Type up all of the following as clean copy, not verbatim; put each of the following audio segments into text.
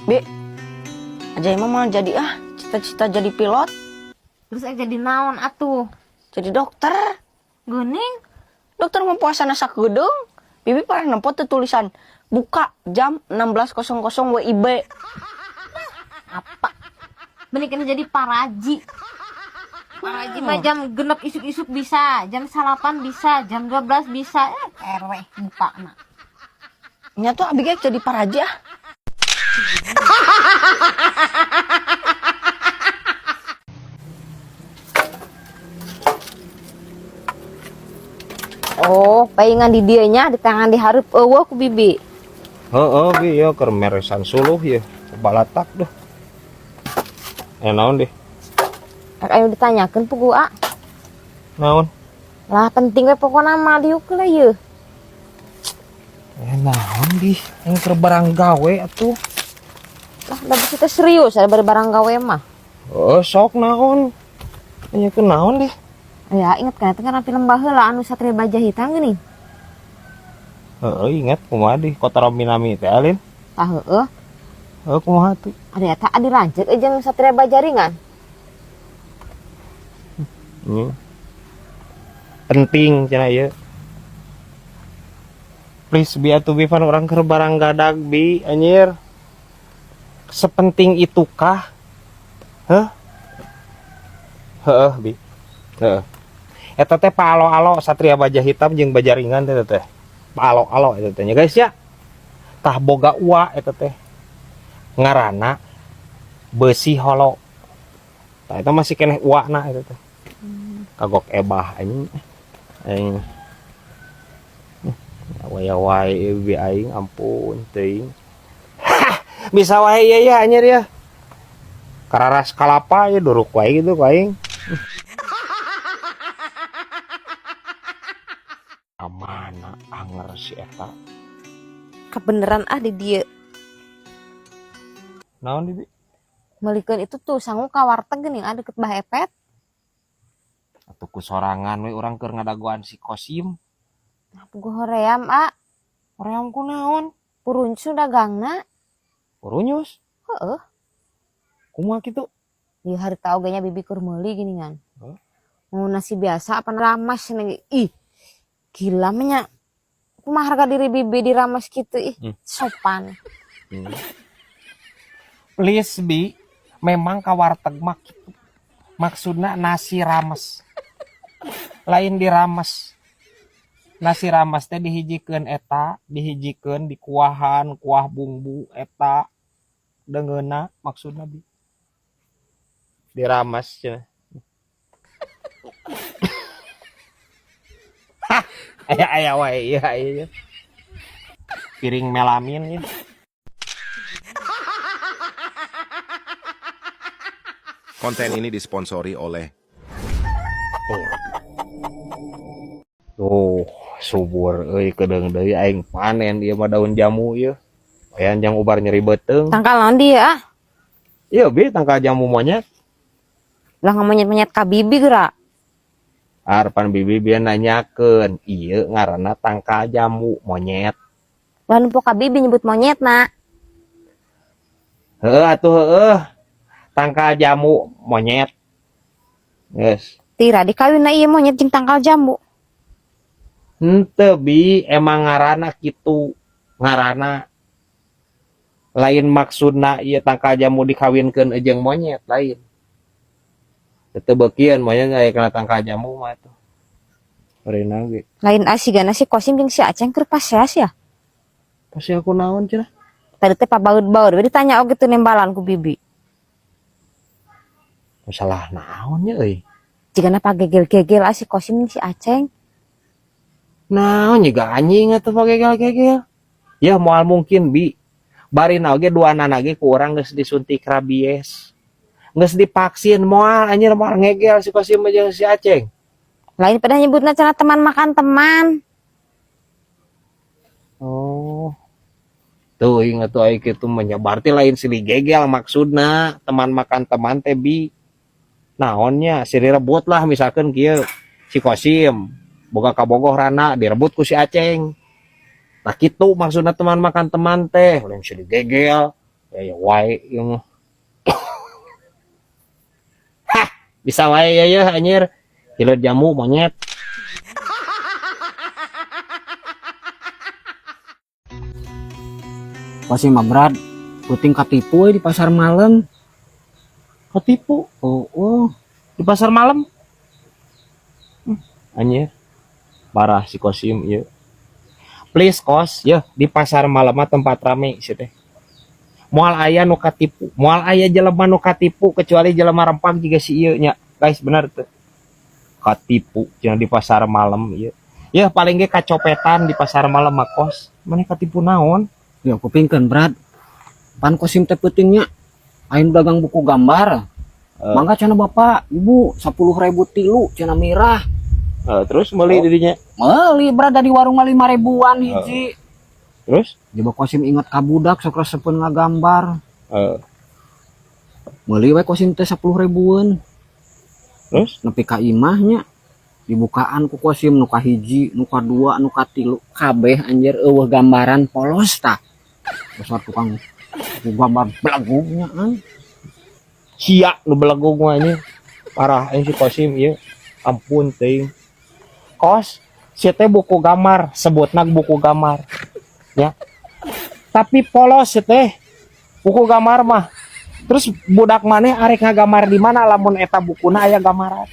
Bi, aja emang mau jadi cita-cita jadi pilot, Terus jadi naon atuh? jadi dokter. Geuning? Dokter mau puasana sakudung. Bibi pernah nempot tuh tulisan buka jam 16.00 WIB. Apa? Bener jadi paraji. Paraji mah jam genep isuk-isuk bisa, jam salapan bisa, jam 12 bisa. Erweh buka na. Nya tuh abi ge jadi paraji. Oh, paingan di dianya di tangan dihareup eueuh ku bibi. Heeh, Bi, ya keur meresan suluh ya. Balatak duh. Naon deh? Ayo ditanyakeun pugu A. Naon? Lah penting we pokona mah diuk lah ye. Naon di? Yang keur barang gawe atuh. Lah da bisi teh serius ada barang gawe mah. Oh, sok naon? Nya ke naon deh? Ya inget kan itu kan film baheula anu Satria Baja Hitam geuning. Heeh, ingat kumaha di Kota Minami teh alin. Tah heueuh. Heuh kumaha tuh? Ada eta adi lanceuk jeung Satria Baja ringan. Penting cenah ieu. Please Bi atuh Bi pan urang keur barang gadag Bi anjir. Sepenting itukah? Heh? Heeh Bi. Heeh. Eta teh paalo-alo Satria Baja Hitam jeung Baja Ringan teh teh. Paalo-alo eta teh nya guys ya. Tah boga ua eta teh. Ngaranna Besi Holo. Tah eta masih keneh uana eta teh. Kagok ebah anjing. Aing. Wae-wae bi aing ampun teuing. Bisa wae ieu ya anjir ya. Kararas kalapa ya duruk wae gitu ku aing. Amana anger si eta. Kebeneran di dieu. Naon Bibi? Melikeun itu tuh sangu ka warteg geuning deket Bah Epet. Atuh ku sorangan we urang keur ngadagoan si Kosim. Nah, puguh hoream A. Hoream ku naon? Puruncu dagangna. Purunyus. Heeh. Kumaha kitu? Ieu harita ogenya bibi keur meuli geuningan. Huh? Mau nasi biasa apa ramas cenah. Ih. Gila mah nya. Kumaha harga diri bibi diramas kitu ih. Sopan. Please Bi, memang ka warteg mah kitu. Maksudna nasi rames. Lain dirames. Nasi rames teh dihijikeun eta, dihijikeun di kuahan, kuah bumbu eta. Deungeuna maksudna Bi. Dirames cenah. Aya wae ieu. Piring melamin ya. Konten ini disponsori oleh Tuh, subur euy kedeung deui aing panen ieu mah daun jamu ieu. Bayan jang ubar nyeri beuteung. Tangkal naon dia ah? Ieu Bi tangkal jamu monyet. Lah ngamonyet-monyet ka bibi geura. Harapan bibi biar nanyakeun, ieu ngaranna tangkal jamu monyet. Lah nu ka bibi nyebut monyet na. Heueuh atuh heueuh. Tangkal jamu monyet. Geus. Tira dikawinna ieu monyet jeung tangkal jambu. Henteu Bi, emang ngaranna kitu. Ngaranna lain maksudna ieu tangkal jamu dikawinkeun jeung monyet lain. Teu beukeun monyet aya kana tangkal jamu mah tuh. Orina ge. Lain asigana si Kosim jeung si Aceng keur paseas ya. Pasti aku naon cenah. Tadi teh pabaud-baud we ditanya oge teu nembalan ku bibi. Masalah naon nya euy? Jigana pagegel-gegel si Kosim jeung si Aceng. Naon juga anjing atuh pagegel-gegel. Ya moal mungkin Bi. Bari oge duanana ge ku urang geus disuntik rabies. Geus divaksin moal anjir moal ngegel si Kosim jeung si Aceng. Lain pada nyebutna cenah teman makan teman. Oh. Tuh ingat tuh aing kitu mah berarti lain silih gegel maksudna teman makan teman teh Bi. Naonnya si direbut lah misalkan kieu si Kosim boga kabogohrana direbut ku si Aceng. Nah kitu maksudna teman makan teman teh lain silih gegel Ya wae ieu mah. Hah, bisa wae ya anjir. Hilir jamu monyet. Pasti mah berat. Puting katipu di pasar malam. Ketipu. Oh. Di pasar malam. Anjir. Parah si Kosim ieu. Please kos, ya di pasar malam mah tempat rame sih teh. Moal aya nu katipu, moal aya jelema nu katipu kecuali jelema rempang juga si ieu nya. Guys, bener tuh. Katipu jangan di pasar malam ieu. Ya paling ge kacopetan di pasar malam mah kos. Mana katipu naon? Ya kupingkeun berat. Pan Kosim teh peutingnya. Aing dagang buku gambar. Mangga cenah bapak, ibu 10.000 tilu cenah mirah. Terus meuli didinya. Meuli berat dari warung 5.000-an hiji. Terus? Coba Kosim ingat ka budak sok resepeun ngagambar. Meuli we Kosim teh 10.000-an. Terus? Nepi ka imahnya. Dibukaan ku Kosim nu ka hiji, nu ka dua, nu ka tilu, kabeh anjir eueuh gambaran polos tah. Dasar tukang gambar belagungnya an. Cia nu belagung mah anjing. Parah anjing si Kosim ieu. Ampun teuing. Kos, si teh buku gambar, sebutna buku gambar. Ya. Tapi polos si teh. Buku gambar mah. Terus budak maneh arek ngagambar di mana lamun eta bukuna aya gambaran.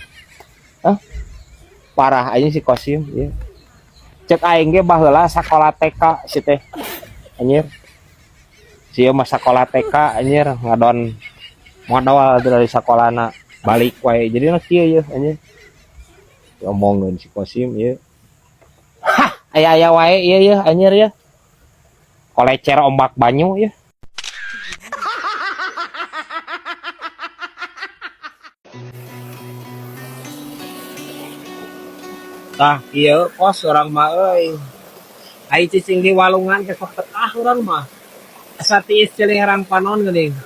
Hah? Parah anjing si Kosim ieu. Cek aing ge baheula sakola TK si teh. Anjir. Si mah sakola TK anjir ngadon modal dari sekolahna balik wae. Jadi nak kieu ye anjir. Ngomongin si Kosim ya. Hah, aya wae ieu ya anjir ya. Kolecer ombak banyu ya. Tah ieu kos urang mah euy. Ai cicing di walungan ke sok tekah urang mah. Asa tiis ciliharan panon geuning.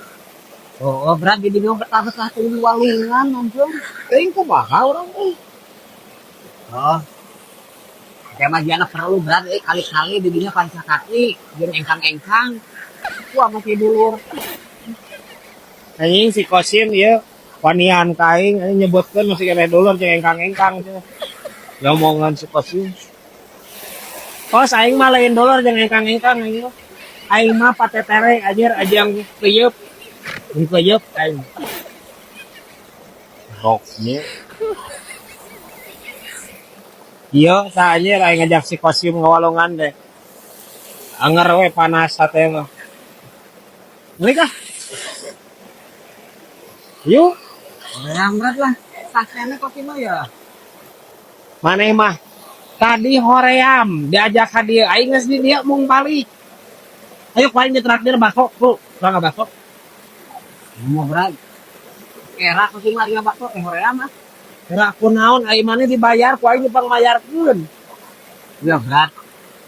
Oh, berat di dieu betah-betah teh di walungan anjing. Teuing kumaha urang euy. Oh. Kayak mah dia perlu berat kali-kali di dinya panca kaki, jeung engkang-engkang. Wah masih dulur. Anjing si Kosim ieu wanian kaing anjing nyebutkeun masih kene dulur jeung engkang-engkang. Ngomongan si Kosim. Kos aing mah lain dulur jeung engkang-engkang anjing. Aing mah patetere anjir ajang peyeup. Di peyeup aing. Roknya. Iya, sa anjir aing ngajak si Kosim ngawalungan deh. Anger we panas teh mah. Meuli kah? Yuk, Yang berat lah. Tasnya Kosim ya. maneh mah tadi hoream diajak ka dieu aing geus di dieu mung balik. Ayo paling ditraktir bakso, tuh, urang bakso. Mau berat. Era Kosim lagi bakso horea mah. Kira kunaon aing maneh dibayar ku aing dipang mayarkeun. Ya berat.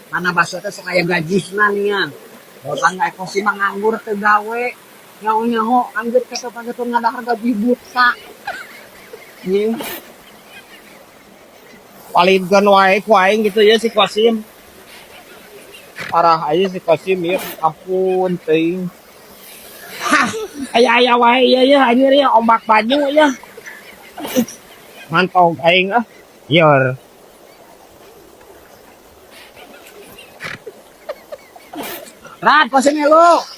Mana bakso teh sok aya gajisna nian. Orang Kosim mah nganggur teu gawe. Nyaho-nyaho anggeur kata-kata ngadahar gaji buta. Anjing. Palingkeun wae ku aing gitu ya si Kosim. Parah aja si Kosim ya, ampun teuing. Hah, aya wae ieu ya anjir ya ombak banyu ya. Mantau aing ah. Yor. Berat Kosim ya lu.